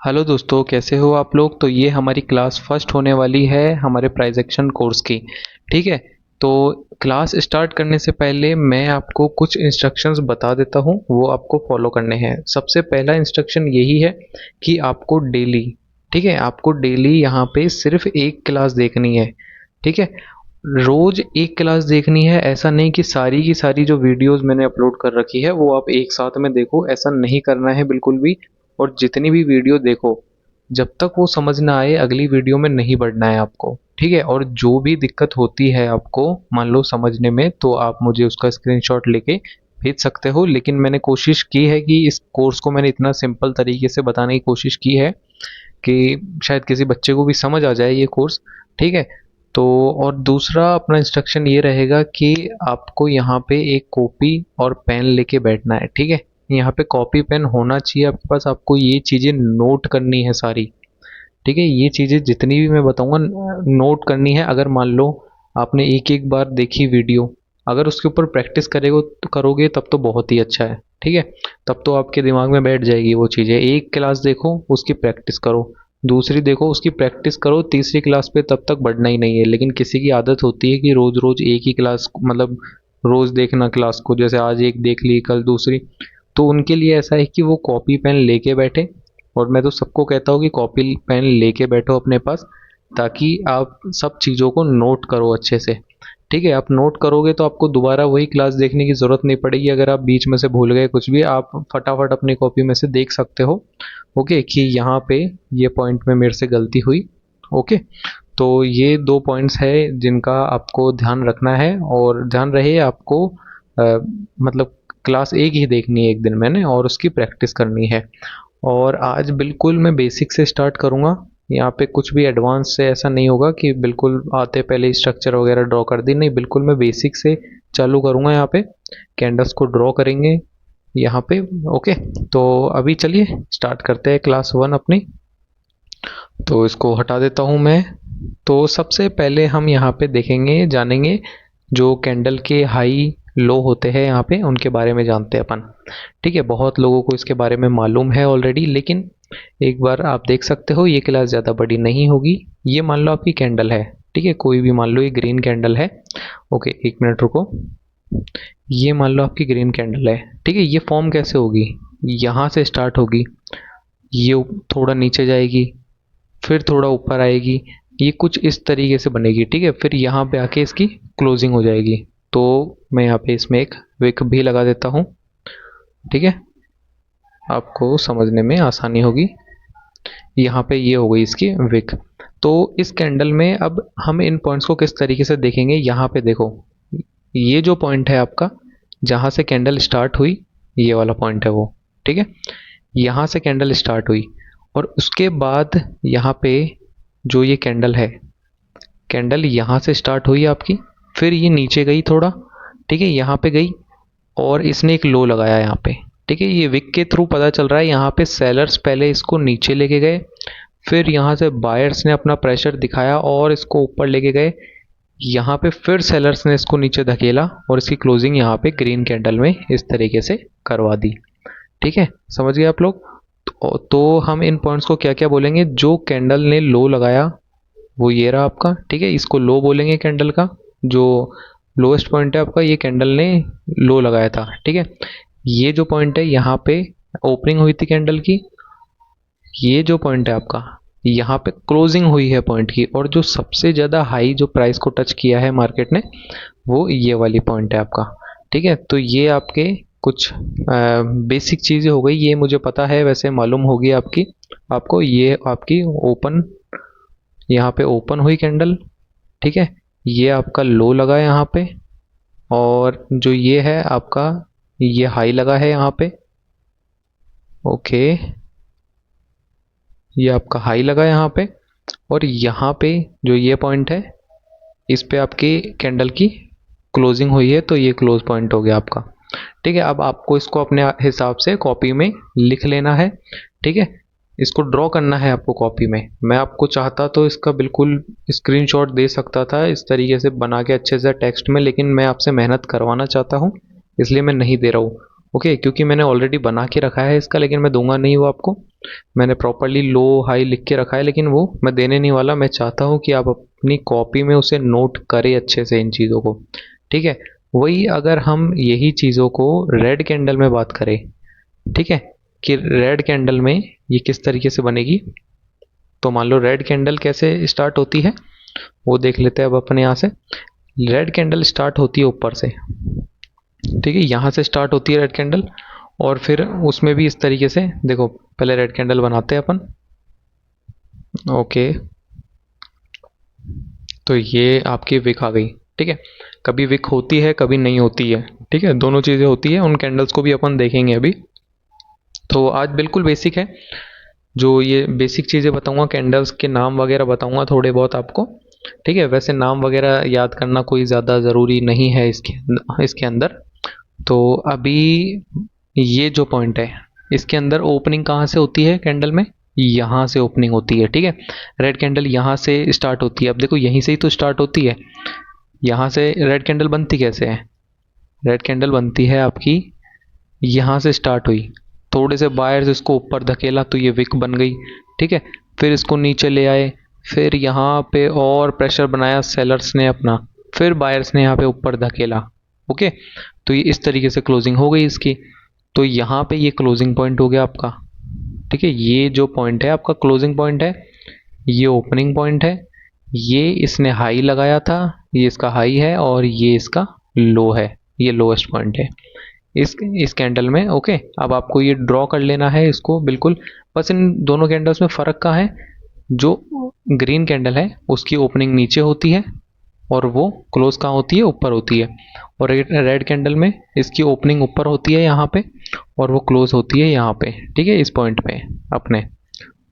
Hello दोस्तों, कैसे हो आप लोग। तो ये हमारी क्लास फर्स्ट होने वाली है हमारे प्राइज एक्शन कोर्स की। ठीक है। तो क्लास स्टार्ट करने से पहले मैं आपको कुछ इंस्ट्रक्शंस बता देता हूँ, वो आपको फॉलो करने हैं। सबसे पहला इंस्ट्रक्शन यही है कि आपको डेली, ठीक है, आपको डेली यहाँ पे सिर्फ एक क्लास देखनी है। ठीक है। रोज एक क्लास देखनी है, ऐसा नहीं कि सारी की सारी जो वीडियोस मैंने अपलोड कर रखी है वो आप एक साथ में देखो, ऐसा नहीं करना है बिल्कुल भी। और जितनी भी वीडियो देखो, जब तक वो समझ ना आए अगली वीडियो में नहीं बढ़ना है आपको। ठीक है। और जो भी दिक्कत होती है आपको मान लो समझने में, तो आप मुझे उसका स्क्रीनशॉट लेके भेज सकते हो। लेकिन मैंने कोशिश की है कि इस कोर्स को मैंने इतना सिंपल तरीके से बताने की कोशिश की है कि शायद किसी बच्चे को भी समझ आ जाए ये कोर्स। ठीक है। तो और दूसरा अपना इंस्ट्रक्शन ये रहेगा कि आपको यहाँ पे एक कॉपी और पेन लेके बैठना है। ठीक है। यहाँ पे कॉपी पेन होना चाहिए आपके पास, आपको ये चीज़ें नोट करनी है सारी। ठीक है। ये चीज़ें जितनी भी मैं बताऊंगा नोट करनी है। अगर मान लो आपने एक एक बार देखी वीडियो, अगर उसके ऊपर प्रैक्टिस करेगो तो करोगे तब तो बहुत ही अच्छा है। ठीक है। तब तो आपके दिमाग में बैठ जाएगी वो चीज़ें। एक क्लास देखो उसकी प्रैक्टिस करो, दूसरी देखो उसकी प्रैक्टिस करो, तीसरी क्लास पे तब तक बढ़ना ही नहीं है। लेकिन किसी की आदत होती है कि रोज रोज एक ही क्लास, मतलब रोज देखना क्लास को, जैसे आज एक देख ली कल दूसरी। तो उनके लिए ऐसा है कि वो कॉपी पेन लेके बैठे। और मैं तो सबको कहता हूँ कि कॉपी पेन लेके बैठो अपने पास, ताकि आप सब चीज़ों को नोट करो अच्छे से। ठीक है। आप नोट करोगे तो आपको दोबारा वही क्लास देखने की ज़रूरत नहीं पड़ेगी। अगर आप बीच में से भूल गए कुछ भी, आप फटाफट अपनी कॉपी में से देख सकते हो। ओके, कि यहाँ पे ये पॉइंट में मेरे से गलती हुई। ओके। तो ये दो पॉइंट्स है जिनका आपको ध्यान रखना है। और ध्यान रहे आपको मतलब क्लास एक ही देखनी है एक दिन मैंने, और उसकी प्रैक्टिस करनी है। और आज बिल्कुल मैं बेसिक से स्टार्ट करूँगा। यहाँ पे कुछ भी एडवांस से ऐसा नहीं होगा कि बिल्कुल आते पहले स्ट्रक्चर वगैरह ड्रॉ कर दी, नहीं, बिल्कुल मैं बेसिक से चालू करूँगा। यहाँ पे कैंडल्स को ड्रॉ करेंगे यहाँ पे। ओके। तो अभी चलिए स्टार्ट करते हैं क्लास वन अपनी। तो इसको हटा देता हूँ मैं। तो सबसे पहले हम यहाँ पे देखेंगे, जानेंगे जो कैंडल के हाई लो होते हैं यहाँ पे, उनके बारे में जानते हैं अपन। ठीक है। बहुत लोगों को इसके बारे में मालूम है ऑलरेडी, लेकिन एक बार आप देख सकते हो ये क्लास ज़्यादा बड़ी नहीं होगी। ये मान लो आपकी कैंडल है। ठीक है। कोई भी मान लो ये ग्रीन कैंडल है। ओके, एक मिनट रुको। ये मान लो आपकी ग्रीन कैंडल है। ठीक है। ये फॉर्म कैसे होगी, यहाँ से स्टार्ट होगी, ये थोड़ा नीचे जाएगी, फिर थोड़ा ऊपर आएगी, ये कुछ इस तरीके से बनेगी। ठीक है। फिर यहाँ पे आके इसकी क्लोजिंग हो जाएगी। तो मैं यहाँ पे इसमें एक विक भी लगा देता हूँ। ठीक है। आपको समझने में आसानी होगी। यहाँ पे ये हो गई इसकी विक। तो इस कैंडल में अब हम इन पॉइंट्स को किस तरीके से देखेंगे, यहाँ पे देखो, ये जो पॉइंट है आपका, जहाँ से कैंडल स्टार्ट हुई, ये वाला पॉइंट है वो। ठीक है। यहाँ से कैंडल स्टार्ट हुई, और उसके बाद यहाँ पे जो ये कैंडल है, कैंडल यहाँ से स्टार्ट हुई आपकी, फिर ये नीचे गई थोड़ा। ठीक है। यहाँ पे गई, और इसने एक लो लगाया यहाँ पे। ठीक है। ये विक के थ्रू पता चल रहा है, यहाँ पे सेलर्स पहले इसको नीचे लेके गए, फिर यहाँ से बायर्स ने अपना प्रेशर दिखाया और इसको ऊपर लेके गए। यहाँ पे फिर सेलर्स ने इसको नीचे धकेला, और इसकी क्लोजिंग यहाँ पे ग्रीन कैंडल में इस तरीके से करवा दी। ठीक है। समझ गए आप लोग। तो हम इन पॉइंट्स को क्या क्या बोलेंगे, जो कैंडल ने लो लगाया वो ये रहा आपका। ठीक है। इसको लो बोलेंगे कैंडल का। जो लोएस्ट पॉइंट है आपका, ये कैंडल ने लो लगाया था। ठीक है। ये जो पॉइंट है यहाँ पे ओपनिंग हुई थी कैंडल की, ये जो पॉइंट है आपका, यहाँ पे क्लोजिंग हुई है पॉइंट की। और जो सबसे ज़्यादा हाई जो प्राइस को टच किया है मार्केट ने, वो ये वाली पॉइंट है आपका। ठीक है। तो ये आपके कुछ बेसिक चीज़ें हो गई, ये मुझे पता है, वैसे मालूम होगी आपकी आपको। ये आपकी ओपन, यहाँ पे ओपन हुई कैंडल। ठीक है। ये आपका लो लगा है यहाँ पे, और जो ये है आपका, ये हाई लगा है यहाँ पे। ओके, ये आपका हाई लगा है यहाँ पे। और यहाँ पे जो ये पॉइंट है, इस पे आपकी कैंडल की क्लोजिंग हुई है, तो ये क्लोज पॉइंट हो गया आपका। ठीक है। अब आपको इसको अपने हिसाब से कॉपी में लिख लेना है। ठीक है। इसको ड्रॉ करना है आपको कॉपी में। मैं आपको चाहता तो इसका बिल्कुल स्क्रीनशॉट दे सकता था इस तरीके से बना के अच्छे से टेक्स्ट में, लेकिन मैं आपसे मेहनत करवाना चाहता हूँ, इसलिए मैं नहीं दे रहा हूँ। ओके, क्योंकि मैंने ऑलरेडी बना के रखा है इसका, लेकिन मैं दूंगा नहीं वो आपको। मैंने प्रॉपरली लो हाई लिख के रखा है, लेकिन वो मैं देने नहीं वाला। मैं चाहता हूँ कि आप अपनी कॉपी में उसे नोट करें अच्छे से इन चीज़ों को, ठीक है। वही अगर हम यही चीज़ों को रेड कैंडल में बात करें, ठीक है, कि रेड कैंडल में ये किस तरीके से बनेगी। तो मान लो रेड कैंडल कैसे स्टार्ट होती है वो देख लेते हैं अब अपने यहाँ से। रेड कैंडल स्टार्ट होती है ऊपर से, ठीक है, यहाँ से स्टार्ट होती है रेड कैंडल। और फिर उसमें भी इस तरीके से देखो, पहले रेड कैंडल बनाते हैं अपन। ओके, तो ये आपकी विक आ गई, ठीक है। कभी विक होती है कभी नहीं होती है, ठीक है, दोनों चीज़ें होती है। उन कैंडल्स को भी अपन देखेंगे अभी। तो आज बिल्कुल बेसिक है, जो ये बेसिक चीज़ें बताऊंगा, कैंडल्स के नाम वगैरह बताऊंगा थोड़े बहुत आपको, ठीक है। वैसे नाम वगैरह याद करना कोई ज़्यादा ज़रूरी नहीं है इसके अंदर। तो अभी ये जो पॉइंट है, इसके अंदर ओपनिंग कहाँ से होती है कैंडल में, यहाँ से ओपनिंग होती है, ठीक है। रेड कैंडल यहाँ से स्टार्ट होती है। अब देखो यहीं से ही तो स्टार्ट होती है। यहाँ से रेड कैंडल बनती कैसे है, रेड कैंडल बनती है आपकी यहाँ से स्टार्ट हुई, थोड़े से बायर्स इसको ऊपर धकेला तो ये विक बन गई, ठीक है। फिर इसको नीचे ले आए, फिर यहाँ पे और प्रेशर बनाया सेलर्स ने अपना, फिर बायर्स ने यहाँ पे ऊपर धकेला। ओके, तो ये इस तरीके से क्लोजिंग हो गई इसकी। तो यहाँ पे ये क्लोजिंग पॉइंट हो गया आपका, ठीक है। ये जो पॉइंट है आपका क्लोजिंग पॉइंट है, ये ओपनिंग पॉइंट है। ये इसने हाई लगाया था, ये इसका हाई है, और ये इसका लो है, ये लोएस्ट पॉइंट है इस कैंडल में। ओके, अब आपको ये ड्रॉ कर लेना है इसको बिल्कुल। बस इन दोनों कैंडल्स में फ़र्क कहाँ है, जो ग्रीन कैंडल है उसकी ओपनिंग नीचे होती है और वो क्लोज कहाँ होती है, ऊपर होती है। और रेड कैंडल में इसकी ओपनिंग ऊपर होती है यहाँ पे, और वो क्लोज होती है यहाँ पे, ठीक है, इस पॉइंट पे अपने।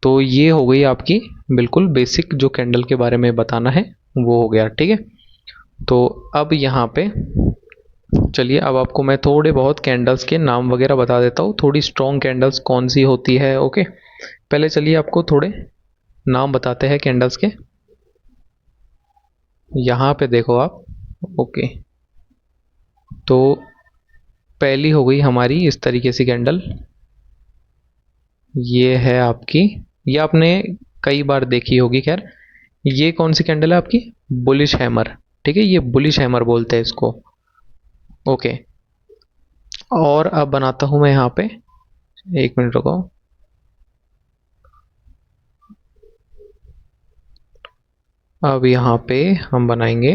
तो ये हो गई आपकी बिल्कुल बेसिक, जो कैंडल के बारे में बताना है वो हो गया, ठीक है। तो अब यहाँ पे चलिए, अब आपको मैं थोड़े बहुत कैंडल्स के नाम वगैरह बता देता हूँ, थोड़ी स्ट्रॉन्ग कैंडल्स कौन सी होती है। ओके, पहले चलिए आपको थोड़े नाम बताते हैं कैंडल्स के। यहाँ पे देखो आप। ओके, तो पहली हो गई हमारी इस तरीके से कैंडल, ये है आपकी, ये आपने कई बार देखी होगी। खैर, ये कौन सी कैंडल है आपकी, बुलिश हैमर, ठीक है, ये बुलिश हैमर बोलते हैं इसको। ओके, और अब बनाता हूं मैं यहाँ पे, एक मिनट रुको। अब यहाँ पे हम बनाएंगे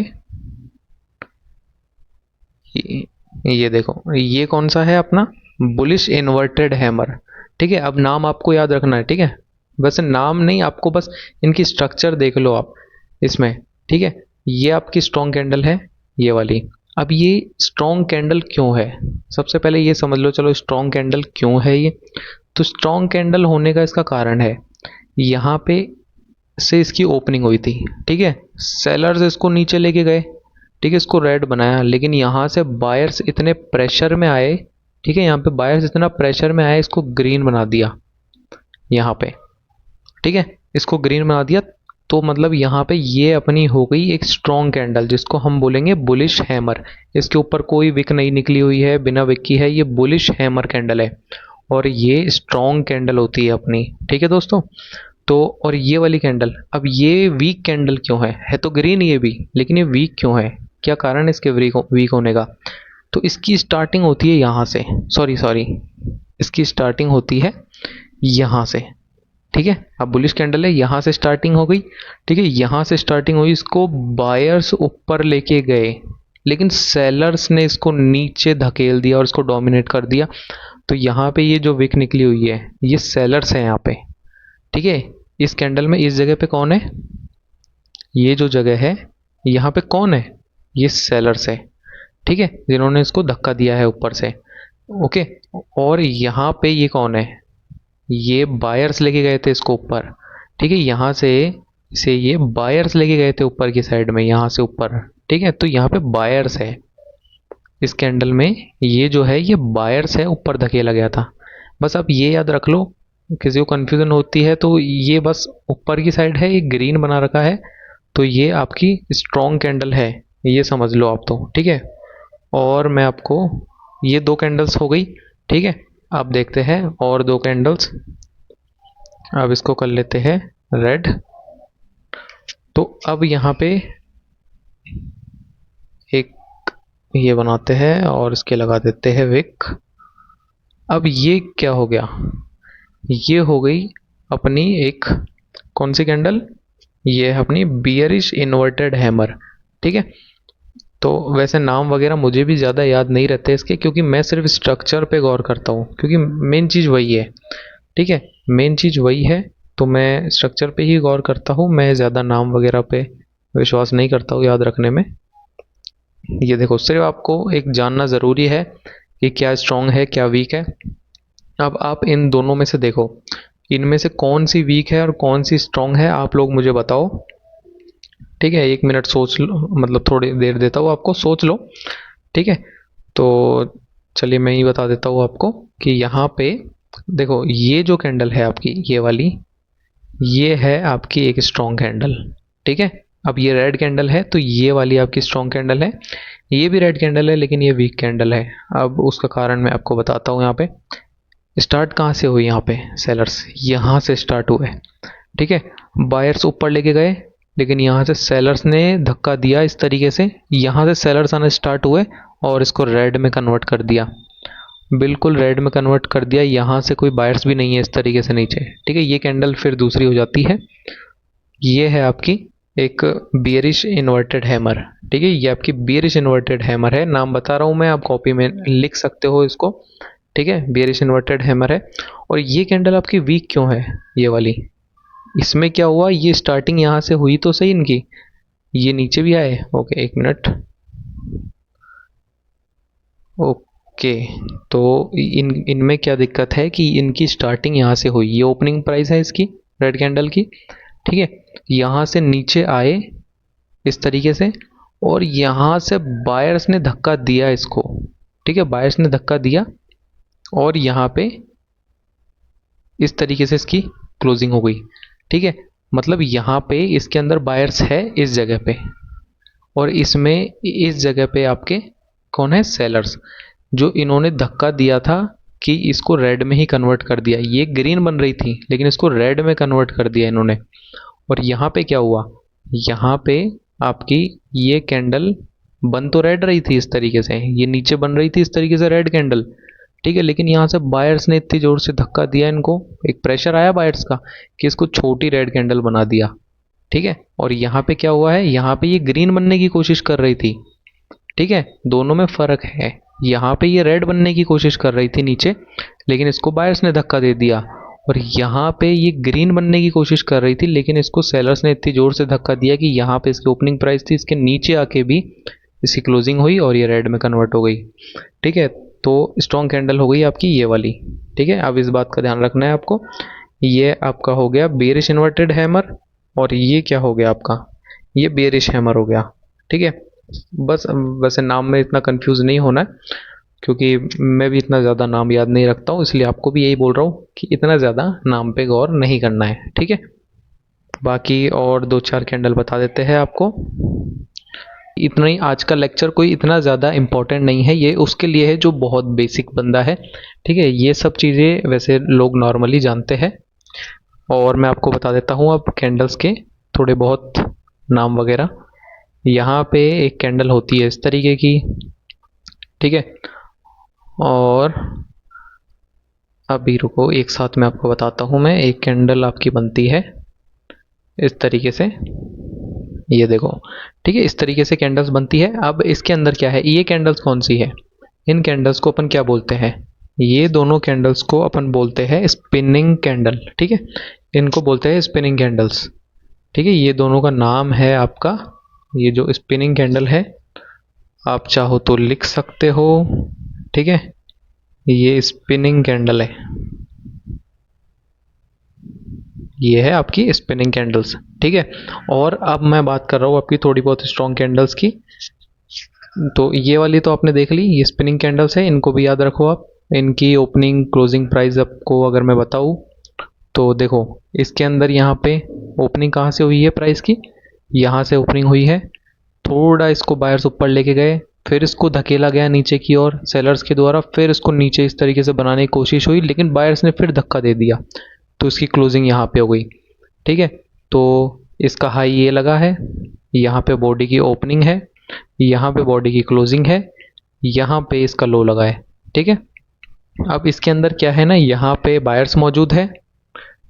ये देखो, ये कौन सा है अपना, बुलिश इन्वर्टेड हैमर, ठीक है। अब नाम आपको याद रखना है, ठीक है। वैसे नाम नहीं, आपको बस इनकी स्ट्रक्चर देख लो आप इसमें, ठीक है। ये आपकी स्ट्रॉन्ग कैंडल है, ये वाली। अब ये स्ट्रॉन्ग कैंडल क्यों है, सबसे पहले ये समझ लो, चलो स्ट्रॉन्ग कैंडल क्यों है ये। तो स्ट्रॉन्ग कैंडल होने का इसका कारण है, यहाँ पे से इसकी ओपनिंग हुई थी, ठीक है। सेलर्स इसको नीचे लेके गए, ठीक है, इसको रेड बनाया, लेकिन यहाँ से बायर्स इतने प्रेशर में आए, ठीक है, यहाँ पे बायर्स इतना प्रेशर में आए, इसको ग्रीन बना दिया यहाँ पे, ठीक है, इसको ग्रीन बना दिया। तो मतलब यहाँ पे ये अपनी हो गई एक स्ट्रॉन्ग कैंडल, जिसको हम बोलेंगे बुलिश हैमर। इसके ऊपर कोई विक नहीं निकली हुई है, बिना विक की है, ये बुलिश हैमर कैंडल है, और ये स्ट्रॉन्ग कैंडल होती है अपनी, ठीक है दोस्तों। तो और ये वाली कैंडल, अब ये वीक कैंडल क्यों है तो ग्रीन ये भी, लेकिन ये वीक क्यों है, क्या कारण है इसके वीक होने का। तो इसकी स्टार्टिंग होती है यहाँ से, सॉरी सॉरी, इसकी स्टार्टिंग होती है यहाँ से, ठीक है। अब बुलिश कैंडल है, यहाँ से स्टार्टिंग हो गई, ठीक है, यहाँ से स्टार्टिंग हुई, इसको बायर्स ऊपर लेके गए, लेकिन सेलर्स ने इसको नीचे धकेल दिया और इसको डोमिनेट कर दिया। तो यहाँ पे ये जो विक निकली हुई है, ये सेलर्स है यहाँ पे, ठीक है। इस कैंडल में इस जगह पे कौन है, ये जो जगह है यहाँ पे कौन है, ये सेलर्स है, ठीक है, जिन्होंने इसको धक्का दिया है ऊपर से। ओके, और यहाँ पे ये कौन है, ये बायर्स लेके गए थे इसको ऊपर, ठीक है, यहाँ से ये बायर्स लेके गए थे ऊपर की साइड में, यहाँ से ऊपर, ठीक है। तो यहाँ पे बायर्स है इस कैंडल में, ये जो है ये बायर्स है, ऊपर धकेला गया था। बस आप ये याद रख लो, किसी को कन्फ्यूजन होती है तो ये बस ऊपर की साइड है, ये ग्रीन बना रखा है, तो ये आपकी स्ट्रॉन्ग कैंडल है, ये समझ लो आप तो, ठीक है। और मैं आपको, ये दो कैंडल्स हो गई, ठीक है, अब देखते हैं और दो कैंडल्स। अब इसको कर लेते हैं रेड। तो अब यहाँ पे एक ये बनाते हैं और इसके लगा देते हैं विक। अब ये क्या हो गया, ये हो गई अपनी एक कौन सी कैंडल, ये है अपनी बियरिश इन्वर्टेड हैमर। ठीक है, तो वैसे नाम वगैरह मुझे भी ज़्यादा याद नहीं रहते इसके, क्योंकि मैं सिर्फ स्ट्रक्चर पे गौर करता हूँ, क्योंकि मेन चीज़ वही है। ठीक है, मेन चीज़ वही है, तो मैं स्ट्रक्चर पे ही गौर करता हूँ, मैं ज़्यादा नाम वगैरह पे विश्वास नहीं करता हूँ याद रखने में। ये देखो, सिर्फ आपको एक जानना ज़रूरी है कि क्या स्ट्रॉन्ग है क्या वीक है। अब आप इन दोनों में से देखो, इनमें से कौन सी वीक है और कौन सी स्ट्रॉन्ग है, आप लोग मुझे बताओ। ठीक है, 1 मिनट सोच लो, मतलब थोड़ी देर देता हूँ आपको, सोच लो। ठीक है, तो चलिए मैं ही बता देता हूँ आपको कि यहाँ पे देखो, ये जो कैंडल है आपकी ये वाली, ये है आपकी एक स्ट्रॉन्ग कैंडल। ठीक है, अब ये रेड कैंडल है तो ये वाली आपकी स्ट्रॉन्ग कैंडल है। ये भी रेड कैंडल है लेकिन ये वीक कैंडल है। अब उसका कारण मैं आपको बताता हूँ। यहाँ पे स्टार्ट कहाँ से हुई, यहाँ पे सेलर्स यहाँ से स्टार्ट हुए। ठीक है, बायर्स ऊपर लेके गए, लेकिन यहाँ से सेलर्स ने धक्का दिया इस तरीके से, यहाँ से सेलर्स आना स्टार्ट हुए और इसको रेड में कन्वर्ट कर दिया, बिल्कुल रेड में कन्वर्ट कर दिया। यहाँ से कोई बायर्स भी नहीं है इस तरीके से नीचे। ठीक है, ये कैंडल फिर दूसरी हो जाती है, ये है आपकी एक बियरिश इन्वर्टेड हैमर। ठीक है, ये आपकी बियरिश इन्वर्टेड हैमर है, नाम बता रहा हूँ मैं, आप कॉपी में लिख सकते हो इसको। ठीक है, बियरिश इन्वर्टेड हैमर है। और ये कैंडल आपकी वीक क्यों है, ये वाली, इसमें क्या हुआ, ये स्टार्टिंग यहाँ से हुई तो सही इनकी, ये नीचे भी आए। Okay, 1 minute. ओके, तो इनमें क्या दिक्कत है कि इनकी स्टार्टिंग यहाँ से हुई, ये ओपनिंग प्राइस है इसकी रेड कैंडल की। ठीक है, यहाँ से नीचे आए इस तरीके से, और यहाँ से बायर्स ने धक्का दिया इसको। ठीक है, बायर्स ने धक्का दिया और यहाँ पे इस तरीके से इसकी क्लोजिंग हो गई। ठीक है, मतलब यहाँ पे इसके अंदर बायर्स है इस जगह पे, और इसमें इस जगह पे आपके कौन है, सेलर्स, जो इन्होंने धक्का दिया था कि इसको रेड में ही कन्वर्ट कर दिया। ये ग्रीन बन रही थी लेकिन इसको रेड में कन्वर्ट कर दिया इन्होंने। और यहाँ पे क्या हुआ, यहाँ पे आपकी ये कैंडल बन तो रेड रही थी इस तरीके से, ये नीचे बन रही थी इस तरीके से रेड कैंडल। ठीक है, लेकिन यहाँ से बायर्स ने इतनी जोर से धक्का दिया इनको, एक प्रेशर आया बायर्स का कि इसको छोटी रेड कैंडल बना दिया। ठीक है, और यहाँ पे क्या हुआ है, यहाँ पे ये ग्रीन बनने की कोशिश कर रही थी। ठीक है, दोनों में फ़र्क है, यहाँ पे ये रेड बनने की कोशिश कर रही थी नीचे, लेकिन इसको बायर्स ने धक्का दे दिया। और यहाँ पे ये ग्रीन बनने की कोशिश कर रही थी, लेकिन इसको सेलर्स ने इतनी ज़ोर से धक्का दिया कि यहाँ पे इसकी ओपनिंग प्राइस थी, इसके नीचे आके भी इसकी क्लोजिंग हुई और ये रेड में कन्वर्ट हो गई। ठीक है, तो स्ट्रॉन्ग कैंडल हो गई आपकी ये वाली। ठीक है, अब इस बात का ध्यान रखना है आपको। ये आपका हो गया बेरिश इन्वर्टेड हैमर, और ये क्या हो गया आपका, ये बेरिश हैमर हो गया। ठीक है, बस वैसे नाम में इतना कंफ्यूज नहीं होना है, क्योंकि मैं भी इतना ज़्यादा नाम याद नहीं रखता हूँ, इसलिए आपको भी यही बोल रहा हूँ कि इतना ज़्यादा नाम पे गौर नहीं करना है। ठीक है, बाकी और 2-4 कैंडल बता देते हैं आपको। इतना ही, आज का लेक्चर कोई इतना ज़्यादा इम्पोर्टेंट नहीं है, ये उसके लिए है जो बहुत बेसिक बंदा है। ठीक है, ये सब चीज़ें वैसे लोग नॉर्मली जानते हैं। और मैं आपको बता देता हूँ अब कैंडल्स के थोड़े बहुत नाम वगैरह। यहाँ पे एक कैंडल होती है इस तरीके की। ठीक है, और अभी रुको, एक साथ में आपको बताता हूँ मैं। एक कैंडल आपकी बनती है इस तरीके से, ये देखो। ठीक है, इस तरीके से कैंडल्स बनती है। अब इसके अंदर क्या है, ये कैंडल्स कौन सी है, इन कैंडल्स को अपन क्या बोलते हैं, ये दोनों कैंडल्स को अपन बोलते हैं स्पिनिंग कैंडल। ठीक है, इनको बोलते हैं स्पिनिंग कैंडल्स। ठीक है, ये दोनों का नाम है आपका, ये जो स्पिनिंग कैंडल है, आप चाहो तो लिख सकते हो। ठीक है, ये स्पिनिंग कैंडल है, ये है आपकी स्पिनिंग कैंडल्स। ठीक है, और अब मैं बात कर रहा हूँ आपकी थोड़ी बहुत स्ट्रॉन्ग कैंडल्स की। तो ये वाली तो आपने देख ली, ये स्पिनिंग कैंडल्स है, इनको भी याद रखो आप। इनकी ओपनिंग क्लोजिंग प्राइस आपको अगर मैं बताऊँ तो देखो, इसके अंदर यहाँ पे ओपनिंग कहाँ से हुई है प्राइस की, यहाँ से ओपनिंग हुई है। थोड़ा इसको बायर्स ऊपर लेके गए, फिर इसको धकेला गया नीचे की ओर सेलर्स के द्वारा, फिर इसको नीचे इस तरीके से बनाने की कोशिश हुई, लेकिन बायर्स ने फिर धक्का दे दिया, तो इसकी क्लोजिंग यहाँ पे हो गई। ठीक है, तो इसका हाई ये लगा है, यहाँ पे बॉडी की ओपनिंग है, यहाँ पे बॉडी की क्लोजिंग है, यहाँ पे इसका लो लगा है। ठीक है, अब इसके अंदर क्या है ना, यहाँ पे बायर्स मौजूद है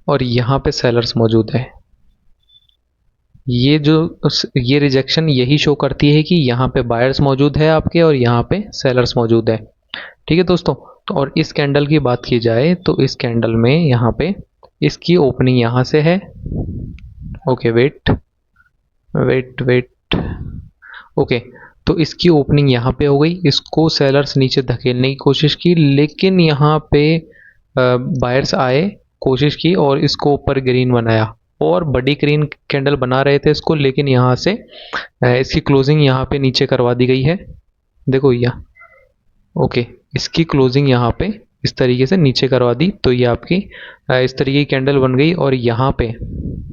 और यहाँ पे सेलर्स मौजूद है। ये रिजेक्शन यही शो करती है कि यहाँ पे बायर्स मौजूद है आपके और यहाँ पे सेलर्स मौजूद है। ठीक है दोस्तों, तो और इस कैंडल की बात की जाए तो इस कैंडल में यहाँ पे इसकी ओपनिंग यहाँ से है। Okay, wait wait wait, okay, तो इसकी ओपनिंग यहाँ पे हो गई, इसको सेलर्स नीचे धकेलने की कोशिश की, लेकिन यहाँ पे बायर्स आए, कोशिश की और इसको ऊपर ग्रीन बनाया और बड़ी ग्रीन कैंडल बना रहे थे इसको, लेकिन यहाँ से इसकी क्लोजिंग यहाँ पे नीचे करवा दी गई है। देखो यहाँ, ओके, इसकी क्लोजिंग यहाँ पे इस तरीके से नीचे करवा दी, तो ये आपकी इस तरीके की कैंडल बन गई। और यहाँ पे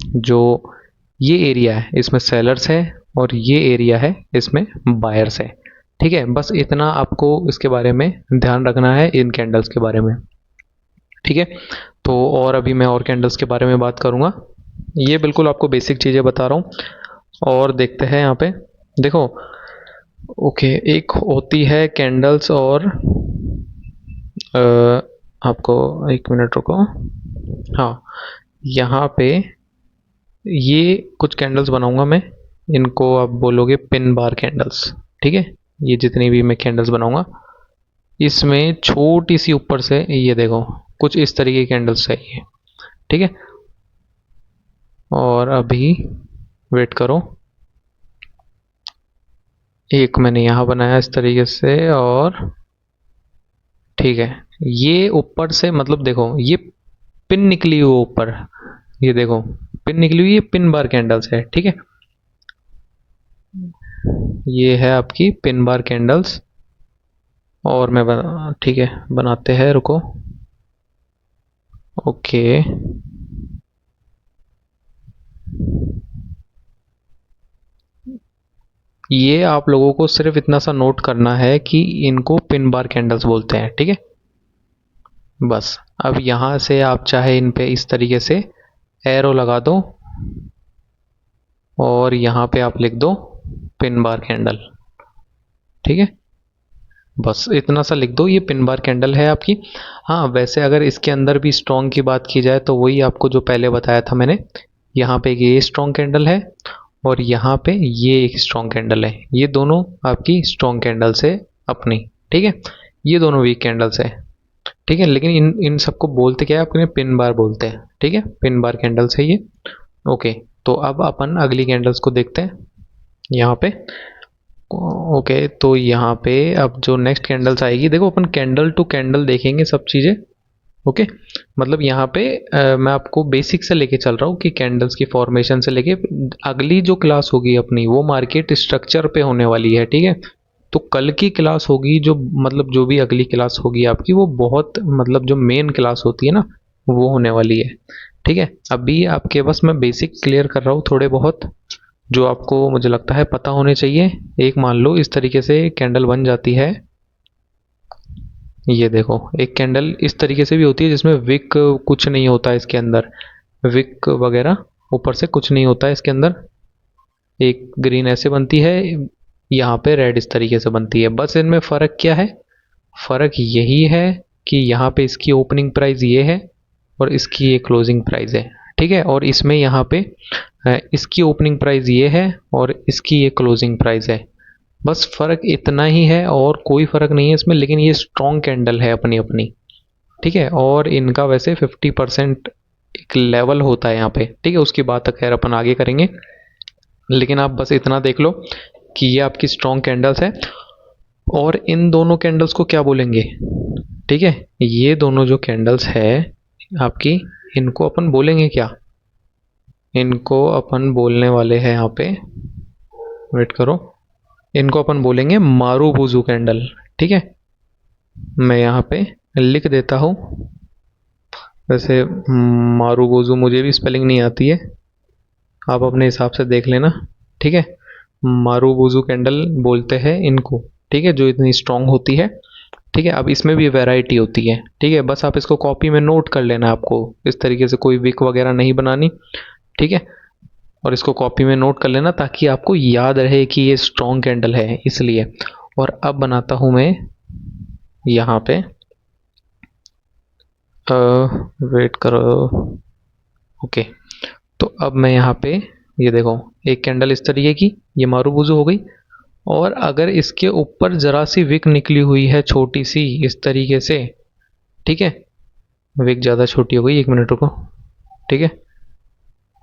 जो ये एरिया है इसमें सेलर्स है और ये एरिया है इसमें बायर्स है। ठीक है, बस इतना आपको इसके बारे में ध्यान रखना है, इन कैंडल्स के बारे में। ठीक है, तो और अभी मैं और कैंडल्स के बारे में बात करूँगा। ये बिल्कुल आपको बेसिक चीज़ें बता रहा हूँ। और देखते हैं यहाँ पे, देखो, ओके, एक होती है कैंडल्स और आपको एक मिनट रुको, हाँ, यहाँ पे ये कुछ कैंडल्स बनाऊंगा मैं, इनको आप बोलोगे पिन बार कैंडल्स। ठीक है, ये जितनी भी मैं कैंडल्स बनाऊंगा इसमें छोटी सी ऊपर से ये देखो कुछ इस तरीके की कैंडल्स चाहिए। ठीक है, और अभी वेट करो, एक मैंने यहाँ बनाया इस तरीके से, और ठीक है, ये ऊपर से मतलब देखो ये पिन निकली हुई ऊपर, ये देखो पिन निकली हुई, ये पिन बार कैंडल्स है। ठीक है, ये है आपकी पिन बार कैंडल्स। और मैं ठीक है, बनाते हैं, रुको, ओके, ये आप लोगों को सिर्फ इतना सा नोट करना है कि इनको पिन बार कैंडल्स बोलते हैं। ठीक है, बस अब यहाँ से आप चाहे इन पे इस तरीके से एरो लगा दो और यहाँ पे आप लिख दो पिन बार कैंडल। ठीक है, बस इतना सा लिख दो, ये पिन बार कैंडल है आपकी। हाँ, वैसे अगर इसके अंदर भी स्ट्रॉन्ग की बात की जाए तो वही आपको जो पहले बताया था मैंने, यहाँ पे ये स्ट्रॉन्ग कैंडल है और यहाँ पे ये एक स्ट्रॉन्ग कैंडल है, ये दोनों आपकी स्ट्रॉन्ग कैंडल्स है अपनी। ठीक है, ये दोनों वीक कैंडल्स है। ठीक है, लेकिन इन इन सबको बोलते क्या है, अपने पिन बार बोलते हैं। ठीक है, पिन बार कैंडल्स है ये। ओके, तो अब अपन अगली कैंडल्स को देखते हैं यहाँ पे। ओके, तो यहाँ पे अब जो नेक्स्ट कैंडल्स आएगी, देखो अपन कैंडल टू कैंडल देखेंगे सब चीज़ें। ओके, मतलब यहाँ पे मैं आपको बेसिक से लेके चल रहा हूँ कि कैंडल्स की फॉर्मेशन से लेके अगली जो क्लास होगी अपनी वो मार्केट स्ट्रक्चर पे होने वाली है। ठीक है, तो कल की क्लास होगी जो, मतलब जो भी अगली क्लास होगी आपकी, वो बहुत मतलब जो मेन क्लास होती है ना वो होने वाली है। ठीक है, अभी आपके बस मैं बेसिक क्लियर कर रहा हूँ थोड़े बहुत, जो आपको मुझे लगता है पता होने चाहिए। एक मान लो इस तरीके से कैंडल बन जाती है, ये देखो एक कैंडल इस तरीके से भी होती है जिसमें विक कुछ नहीं होता है इसके अंदर, विक वगैरह ऊपर से कुछ नहीं होता है इसके अंदर। एक ग्रीन ऐसे बनती है, यहाँ पे रेड इस तरीके से बनती है। बस इनमें फ़र्क क्या है, फ़र्क यही है कि यहाँ पे इसकी ओपनिंग प्राइस ये है और इसकी ये क्लोजिंग प्राइस है। ठीक है, और इसमें यहाँ पे इसकी ओपनिंग प्राइस ये है और इसकी ये क्लोजिंग प्राइस है। बस फ़र्क इतना ही है और कोई फ़र्क नहीं है इसमें, लेकिन ये स्ट्रॉन्ग कैंडल है अपनी अपनी। ठीक है, और इनका वैसे 50% एक लेवल होता है यहाँ पे। ठीक है, उसकी बात खैर अपन आगे करेंगे, लेकिन आप बस इतना देख लो कि ये आपकी स्ट्रॉन्ग कैंडल्स है। और इन दोनों कैंडल्स को क्या बोलेंगे, ठीक है, ये दोनों जो कैंडल्स है आपकी, इनको अपन बोलेंगे क्या, इनको अपन बोलने वाले हैं यहाँ पे, वेट करो, इनको अपन बोलेंगे मारूबुजू कैंडल। ठीक है, मैं यहाँ पे लिख देता हूँ। वैसे मारूबुजू मुझे भी स्पेलिंग नहीं आती है, आप अपने हिसाब से देख लेना। ठीक है, मारूबुजू कैंडल बोलते हैं इनको। ठीक है, जो इतनी स्ट्रांग होती है। ठीक है, अब इसमें भी वैरायटी होती है। ठीक है, बस आप इसको कॉपी में नोट कर लेना, आपको इस तरीके से कोई विक वगैरह नहीं बनानी। ठीक है, और इसको कॉपी में नोट कर लेना ताकि आपको याद रहे कि ये स्ट्रॉन्ग कैंडल है, इसलिए। और अब बनाता हूं मैं यहाँ पे, वेट करो। ओके, तो अब मैं यहाँ पे, ये देखो, एक कैंडल इस तरीके की, ये मारूबुजू हो गई। और अगर इसके ऊपर जरा सी विक निकली हुई है छोटी सी इस तरीके से, ठीक है, विक ज़्यादा छोटी हो गई, 1 मिनट रुको। ठीक है,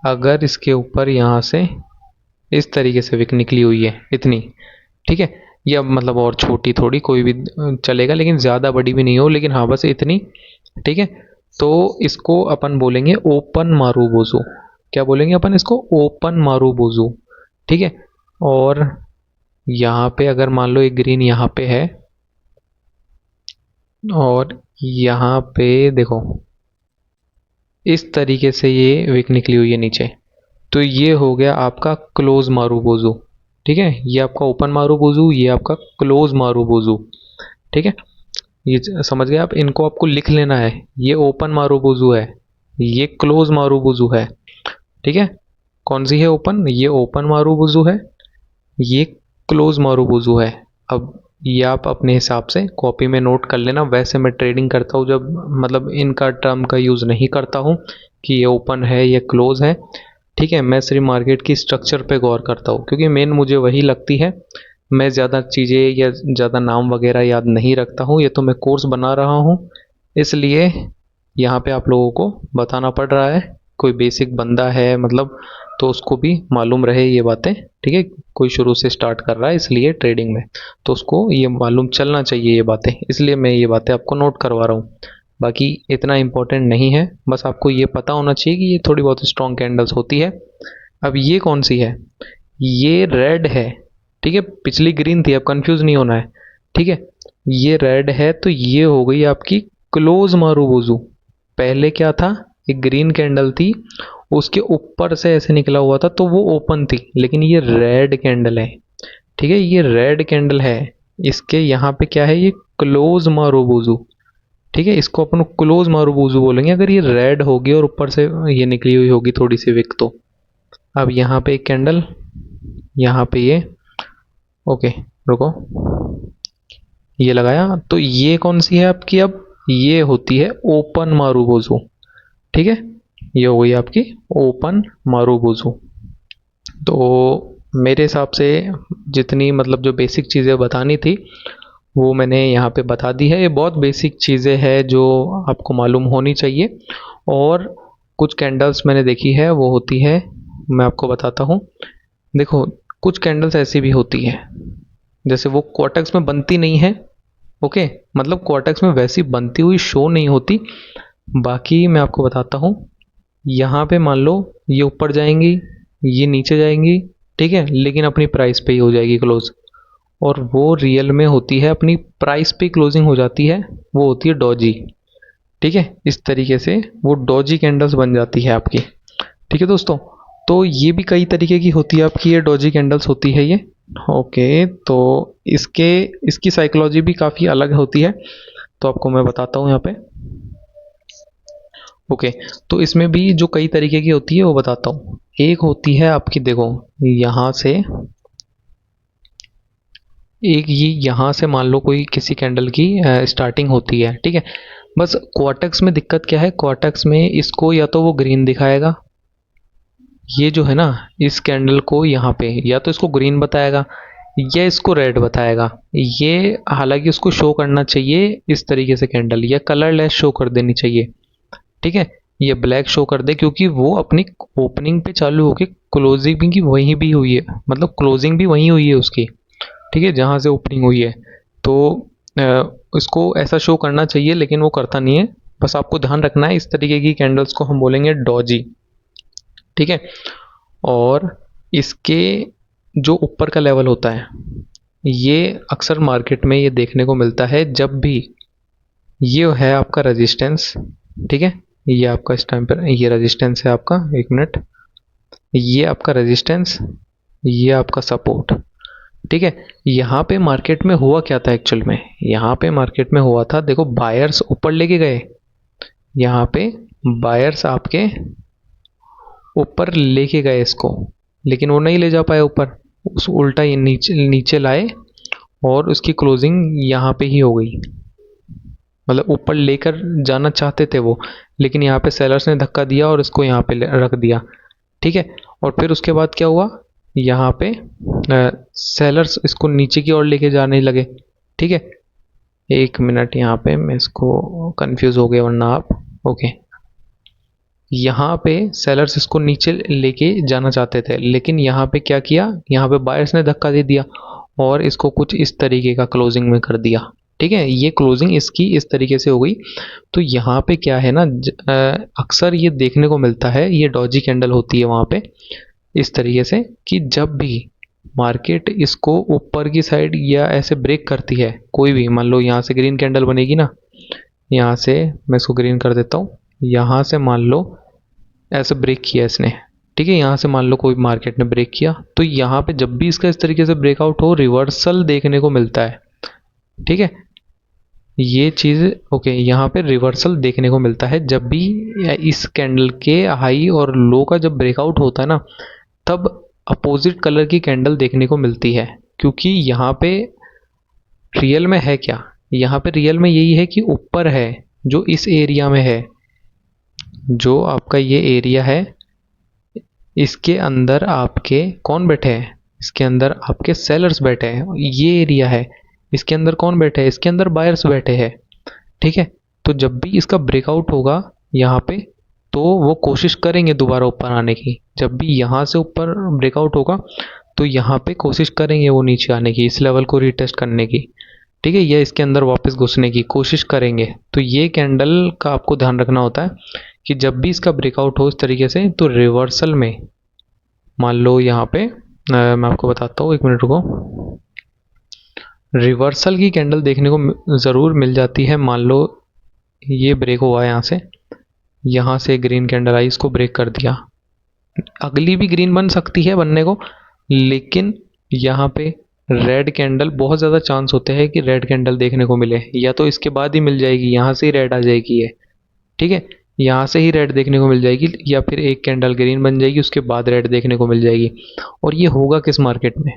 अगर इसके ऊपर यहाँ से इस तरीके से विक निकली हुई है इतनी, ठीक है, या मतलब और छोटी थोड़ी कोई भी चलेगा, लेकिन ज़्यादा बड़ी भी नहीं हो, लेकिन हाँ बस इतनी। ठीक है, तो इसको अपन बोलेंगे ओपन मारूबोजू। क्या बोलेंगे अपन इसको? Open marubozu. ठीक है, और यहाँ पे अगर मान लो एक ग्रीन यहाँ पे है, और यहाँ पे देखो इस तरीके से ये विक निकली हुई है नीचे, तो ये हो गया आपका क्लोज मारूबोजू। ठीक है, ये आपका ओपन मारूबोजू, ये आपका क्लोज मारूबोजू। ठीक है, ये समझ गए आप? इनको आपको लिख लेना है, ये ओपन मारूबोजू है, ये क्लोज मारूबोजू है। ठीक है, कौन सी है ओपन? ये ओपन मारूबोजू है, ये क्लोज मारूबोजू है। अब ये आप अपने हिसाब से कॉपी में नोट कर लेना। वैसे मैं ट्रेडिंग करता हूँ जब, मतलब इनका टर्म का यूज़ नहीं करता हूँ कि ये ओपन है ये क्लोज है। ठीक है, मैं सिर्फ मार्केट की स्ट्रक्चर पे गौर करता हूँ, क्योंकि मेन मुझे वही लगती है। मैं ज़्यादा चीज़ें या ज़्यादा नाम वगैरह याद नहीं रखता हूँ, ये तो मैं कोर्स बना रहा हूँ, इसलिए यहाँ पे आप लोगों को बताना पड़ रहा है। कोई बेसिक बंदा है मतलब, तो उसको भी मालूम रहे ये बातें। ठीक है, कोई शुरू से स्टार्ट कर रहा है इसलिए ट्रेडिंग में, तो उसको ये मालूम चलना चाहिए ये बातें, इसलिए मैं ये बातें आपको नोट करवा रहा हूँ। बाकी इतना इम्पोर्टेंट नहीं है, बस आपको ये पता होना चाहिए कि ये थोड़ी बहुत स्ट्रॉन्ग कैंडल्स होती है। अब ये कौन सी है? ये रेड है। ठीक है, पिछली ग्रीन थी, अब कंफ्यूज नहीं होना है। ठीक है, ये रेड है, तो ये हो गई आपकी क्लोज मारूबोजू। पहले क्या था? एक ग्रीन कैंडल थी, उसके ऊपर से ऐसे निकला हुआ था, तो वो ओपन थी, लेकिन ये रेड कैंडल है। ठीक है, ये रेड कैंडल है, इसके यहाँ पे क्या है? ये क्लोज मारूबोजू। ठीक है, इसको अपन क्लोज मारूबोजू बोलेंगे अगर ये रेड होगी और ऊपर से ये निकली हुई होगी थोड़ी सी विक तो। अब यहाँ पे एक कैंडल, यहाँ पे ये, ओके रुको, ये लगाया, तो ये कौन सी है आपकी? अब ये होती है ओपन मारूबोजू। ठीक है, ये हो गई आपकी ओपन मारूबोजू। तो मेरे हिसाब से जितनी मतलब जो बेसिक चीज़ें बतानी थी वो मैंने यहाँ पे बता दी है। ये बहुत बेसिक चीज़ें हैं जो आपको मालूम होनी चाहिए। और कुछ कैंडल्स मैंने देखी है, वो होती है, मैं आपको बताता हूँ। देखो, कुछ कैंडल्स ऐसी भी होती है, जैसे वो क्वार्टक्स में बनती नहीं है। ओके, मतलब क्वार्टक्स में वैसी बनती हुई शो नहीं होती। बाकी मैं आपको बताता हूँ, यहाँ पे मान लो ये ऊपर जाएंगी, ये नीचे जाएंगी, ठीक है, लेकिन अपनी प्राइस पे ही हो जाएगी क्लोज। और वो रियल में होती है अपनी प्राइस पे क्लोजिंग हो जाती है, वो होती है डॉजी। ठीक है, इस तरीके से वो डॉजी कैंडल्स बन जाती है आपकी। ठीक है दोस्तों, तो ये भी कई तरीके की होती है आपकी, ये डॉजी कैंडल्स होती है ये। ओके, तो इसके इसकी साइकोलॉजी भी काफ़ी अलग होती है, तो आपको मैं बताता हूँ यहाँ पे। ओके, तो इसमें भी जो कई तरीके की होती है वो बताता हूँ। एक होती है आपकी, देखो यहाँ से, एक ये यहाँ से मान लो कोई किसी कैंडल की स्टार्टिंग होती है। ठीक है, बस क्वार्टक्स में दिक्कत क्या है? क्वार्टक्स में इसको या तो वो ग्रीन दिखाएगा, ये जो है ना, इस कैंडल को यहाँ पे या तो इसको ग्रीन बताएगा या इसको रेड बताएगा। ये हालांकि उसको शो करना चाहिए इस तरीके से कैंडल, या कलरलेस शो कर देनी चाहिए। ठीक है, ये ब्लैक शो कर दे, क्योंकि वो अपनी ओपनिंग पे चालू होके क्लोजिंग भी वहीं भी हुई है, मतलब क्लोजिंग भी वहीं हुई है उसकी। ठीक है, जहाँ से ओपनिंग हुई है, तो इसको ऐसा शो करना चाहिए, लेकिन वो करता नहीं है। बस आपको ध्यान रखना है, इस तरीके की कैंडल्स को हम बोलेंगे डॉजी। ठीक है, और इसके जो ऊपर का लेवल होता है, ये अक्सर मार्केट में ये देखने को मिलता है जब भी ये है आपका रेजिस्टेंस। ठीक है, ये आपका इस टाइम पर ये रेजिस्टेंस है आपका, 1 मिनट, ये आपका रेजिस्टेंस, ये आपका सपोर्ट। ठीक है। यहाँ पे मार्केट में हुआ क्या था एक्चुअल में, यहाँ पे मार्केट में हुआ था, देखो बायर्स ऊपर लेके गए, यहाँ पे बायर्स आपके ऊपर लेके गए इसको, लेकिन वो नहीं ले जा पाए ऊपर, उस उल्टा ये नीचे नीचे लाए और उसकी क्लोजिंग यहाँ पे ही हो गई। मतलब ऊपर लेकर जाना चाहते थे वो, लेकिन यहाँ पे सेलर्स ने धक्का दिया और इसको यहाँ पे रख दिया। ठीक है। और फिर उसके बाद क्या हुआ, यहाँ पे सेलर्स इसको नीचे की ओर लेके जाने लगे। ठीक है। एक मिनट, यहाँ पे मैं इसको कंफ्यूज हो गया वरना आप। ओके, यहाँ पे सेलर्स इसको नीचे लेके जाना चाहते थे, लेकिन यहाँ पे क्या किया, यहाँ पे बायर्स ने धक्का दे दिया और इसको कुछ इस तरीके का क्लोजिंग में कर दिया। ठीक है, ये क्लोजिंग इसकी इस तरीके से हो गई। तो यहाँ पे क्या है ना, अक्सर ये देखने को मिलता है, ये डॉजी कैंडल होती है वहाँ पे इस तरीके से, कि जब भी मार्केट इसको ऊपर की साइड या ऐसे ब्रेक करती है, कोई भी मान लो यहाँ से ग्रीन कैंडल बनेगी ना, यहाँ से मैं इसको ग्रीन कर देता हूँ, यहाँ से मान लो ऐसे ब्रेक किया इसने। ठीक है, यहाँ से मान लो कोई मार्केट ने ब्रेक किया, तो यहाँ पे जब भी इसका इस तरीके से ब्रेकआउट हो, रिवर्सल देखने को मिलता है। ठीक है, ये चीज़ ओके, यहाँ पे रिवर्सल देखने को मिलता है जब भी इस कैंडल के हाई और लो का जब ब्रेकआउट होता है ना, तब अपोजिट कलर की कैंडल देखने को मिलती है। क्योंकि यहाँ पे रियल में है क्या, यहाँ पे रियल में यही है कि ऊपर है, जो इस एरिया में है, जो आपका ये एरिया है, इसके अंदर आपके कौन बैठे हैं, इसके अंदर आपके सेलर्स बैठे हैं। ये एरिया है, इसके अंदर कौन बैठे हैं, इसके अंदर बायर्स बैठे हैं। ठीक है, तो जब भी इसका ब्रेकआउट होगा यहाँ पे, तो वो कोशिश करेंगे दोबारा ऊपर आने की। जब भी यहाँ से ऊपर ब्रेकआउट होगा, तो यहाँ पे कोशिश करेंगे वो नीचे आने की, इस लेवल को रीटेस्ट करने की। ठीक है, या इसके अंदर वापस घुसने की कोशिश करेंगे। तो ये कैंडल का आपको ध्यान रखना होता है कि जब भी इसका ब्रेकआउट हो इस तरीके से, तो रिवर्सल में मान लो यहाँ पे मैं आपको बताता हूँ, एक मिनट रुको। रिवर्सल की कैंडल देखने को ज़रूर मिल जाती है। मान लो ये ब्रेक हुआ है यहाँ से ग्रीन कैंडल आई, इसको ब्रेक कर दिया, अगली भी ग्रीन बन सकती है बनने को, लेकिन यहाँ पे रेड कैंडल, बहुत ज़्यादा चांस होते हैं कि रेड कैंडल देखने को मिले, या तो इसके बाद ही मिल जाएगी, यहाँ से ही रेड आ जाएगी ये। ठीक है, यहाँ से ही रेड देखने को मिल जाएगी, या फिर एक कैंडल ग्रीन बन जाएगी, उसके बाद रेड देखने को मिल जाएगी। और ये होगा किस मार्केट में,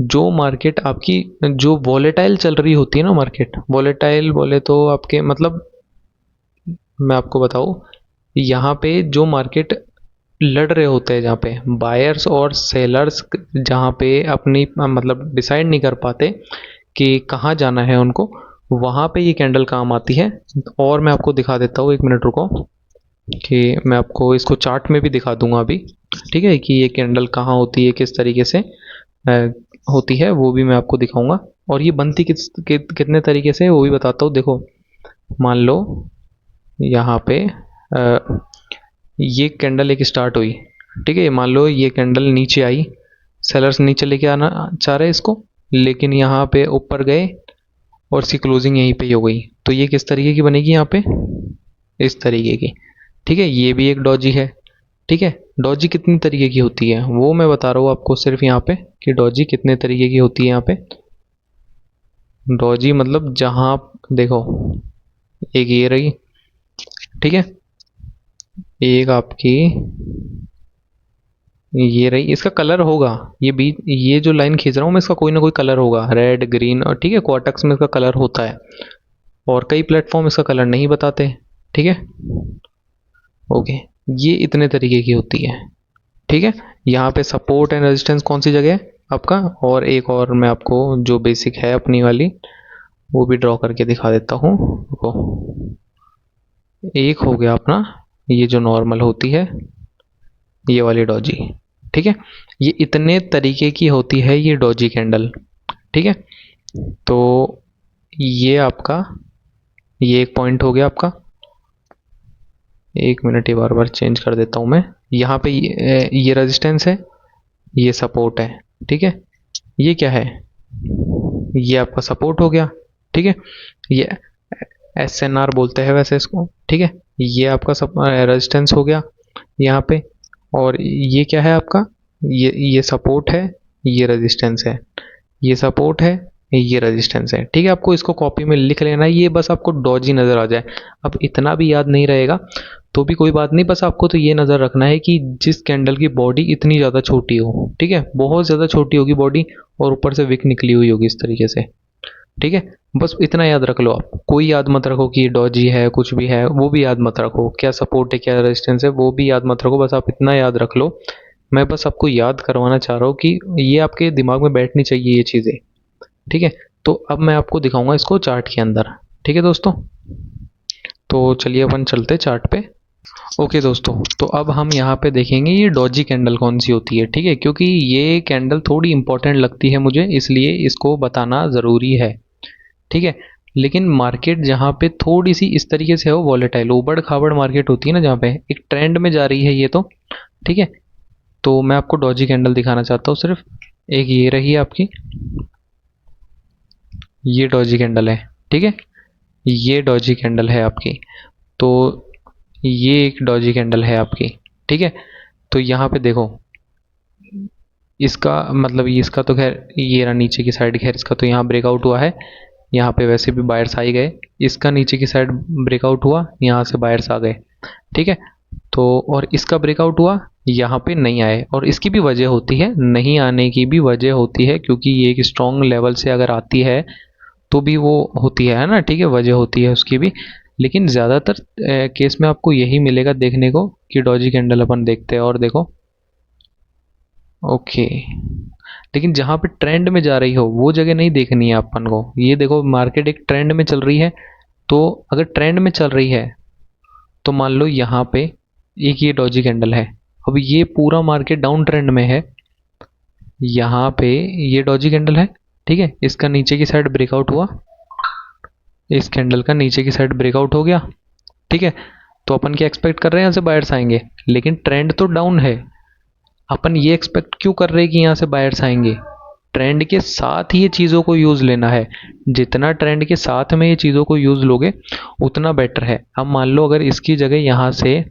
जो मार्केट आपकी जो वॉलेटाइल चल रही होती है ना, मार्केट वॉलेटाइल बोले तो आपके मतलब, मैं आपको बताऊँ, यहाँ पे जो मार्केट लड़ रहे होते हैं, जहाँ पे बायर्स और सेलर्स, जहाँ पे अपनी मतलब डिसाइड नहीं कर पाते कि कहाँ जाना है उनको, वहाँ पे ये कैंडल काम आती है। और मैं आपको दिखा देता हूँ, एक मिनट रुको, कि मैं आपको इसको चार्ट में भी दिखा दूंगा अभी। ठीक है, कि ये कैंडल कहाँ होती है, किस तरीके से होती है, वो भी मैं आपको दिखाऊंगा। और ये बनती कितने तरीके से, वो भी बताता हूँ। देखो, मान लो यहाँ पे ये कैंडल एक स्टार्ट हुई। ठीक है, मान लो ये कैंडल नीचे आई, सेलर्स नीचे लेके आना चाह रहे हैं इसको, लेकिन यहाँ पे ऊपर गए और इसकी क्लोजिंग यहीं पे ही हो गई। तो ये किस तरीके की बनेगी यहाँ पे, इस तरीके की। ठीक है, ये भी एक डॉजी है। ठीक है, डॉजी कितनी तरीके की होती है वो मैं बता रहा हूँ आपको सिर्फ यहाँ पे, कि डॉजी कितने तरीके की होती है यहाँ पे। डॉजी मतलब जहाँ देखो, एक ये रही, ठीक है, एक आपकी ये रही, इसका कलर होगा, ये बीच ये जो लाइन खींच रहा हूँ मैं, इसका कोई ना कोई कलर होगा, रेड ग्रीन, और ठीक है, क्वार्टक्स में इसका कलर होता है, और कई प्लेटफॉर्म इसका कलर नहीं बताते। ठीक है, ओके, ये इतने तरीके की होती है। ठीक है, यहाँ पे सपोर्ट एंड रेजिस्टेंस कौन सी जगह है आपका, और एक और मैं आपको जो बेसिक है अपनी वाली, वो भी ड्रॉ करके दिखा देता हूँ। एक हो गया अपना ये जो नॉर्मल होती है, ये वाली डॉजी। ठीक है, ये इतने तरीके की होती है ये डॉजी कैंडल। ठीक है, तो ये आपका ये एक पॉइंट हो गया आपका। एक मिनट, ये बार बार चेंज कर देता हूँ मैं। यहाँ पे ये रेजिस्टेंस है, ये सपोर्ट है। ठीक है, ये क्या है, ये आपका सपोर्ट हो गया। ठीक है, ये SNR बोलते हैं वैसे इसको। ठीक है, ये आपका रेजिस्टेंस हो गया यहाँ पे, और ये क्या है आपका, ये सपोर्ट है, ये रेजिस्टेंस है। ये सपोर्ट है, ये रेजिस्टेंस है। ठीक है, आपको इसको कॉपी में लिख लेना है, ये बस आपको डॉजी नज़र आ जाए। अब इतना भी याद नहीं रहेगा तो भी कोई बात नहीं, बस आपको तो ये नज़र रखना है कि जिस कैंडल की बॉडी इतनी ज़्यादा छोटी हो, ठीक है, बहुत ज़्यादा छोटी होगी बॉडी और ऊपर से विक निकली हुई होगी इस तरीके से। ठीक है, बस इतना याद रख लो आप, कोई याद मत रखो कि डॉजी है कुछ भी है, वो भी याद मत रखो, क्या सपोर्ट है क्या रेजिस्टेंस है वो भी याद मत रखो, बस आप इतना याद रख लो। मैं बस आपको याद करवाना चाह रहा हूँ कि ये आपके दिमाग में बैठनी चाहिए ये चीज़ें। ठीक है, तो अब मैं आपको दिखाऊंगा इसको चार्ट के अंदर। ठीक है दोस्तों, तो चलिए अपन चलते चार्ट पे। ओके दोस्तों, तो अब हम यहाँ पे देखेंगे ये डॉजी कैंडल कौन सी होती है। ठीक है, क्योंकि ये कैंडल थोड़ी इंपॉर्टेंट लगती है मुझे, इसलिए इसको बताना ज़रूरी है। ठीक है, लेकिन मार्केट जहाँ पे थोड़ी सी इस तरीके से हो वॉलेटाइल उबड़ खाबड़ मार्केट होती है ना, जहाँ पे एक ट्रेंड में जा रही है ये तो। ठीक है, तो मैं आपको डॉजी कैंडल दिखाना चाहता हूँ सिर्फ। एक ये रही आपकी, ये डॉजी कैंडल है। ठीक है, ये डॉजी कैंडल है आपकी, तो ये एक डॉजी कैंडल है आपकी। ठीक है, तो यहाँ पे देखो, इसका मतलब ये इसका तो खैर ये रहा नीचे की साइड, खैर इसका तो यहाँ ब्रेकआउट हुआ है, यहाँ पे वैसे भी बायर्स आ ही गए। इसका नीचे की साइड ब्रेकआउट हुआ, यहाँ से बायर्स आ गए। ठीक है, तो और इसका ब्रेकआउट हुआ, यहाँ पे नहीं आए, और इसकी भी वजह होती है, नहीं आने की भी वजह होती है, क्योंकि ये एक स्ट्रॉन्ग लेवल से अगर आती है तो भी वो होती है ना। ठीक है, वजह होती है उसकी भी, लेकिन ज़्यादातर केस में आपको यही मिलेगा देखने को कि डॉजी कैंडल अपन देखते हैं। और देखो, ओके, लेकिन जहाँ पे ट्रेंड में जा रही हो वो जगह नहीं देखनी है अपन को। ये देखो मार्केट एक ट्रेंड में चल रही है, तो अगर ट्रेंड में चल रही है तो मान लो यहाँ पे एक ये डॉजी कैंडल है, अब ये पूरा मार्केट डाउन ट्रेंड में है, यहाँ पे ये डॉजी कैंडल है। ठीक है, इसका नीचे की साइड ब्रेकआउट हुआ, इस कैंडल का नीचे की साइड ब्रेकआउट हो गया। ठीक है, तो अपन क्या एक्सपेक्ट कर रहे हैं, यहाँ से बायर्स आएंगे, लेकिन ट्रेंड तो डाउन है। अपन ये एक्सपेक्ट क्यों कर रहे हैं कि यहाँ से बायर्स आएंगे, ट्रेंड के साथ ही ये चीज़ों को यूज़ लेना है। जितना ट्रेंड के साथ में ये चीज़ों को यूज़ लोगे उतना बेटर है। अब मान लो अगर इसकी जगह यहाँ से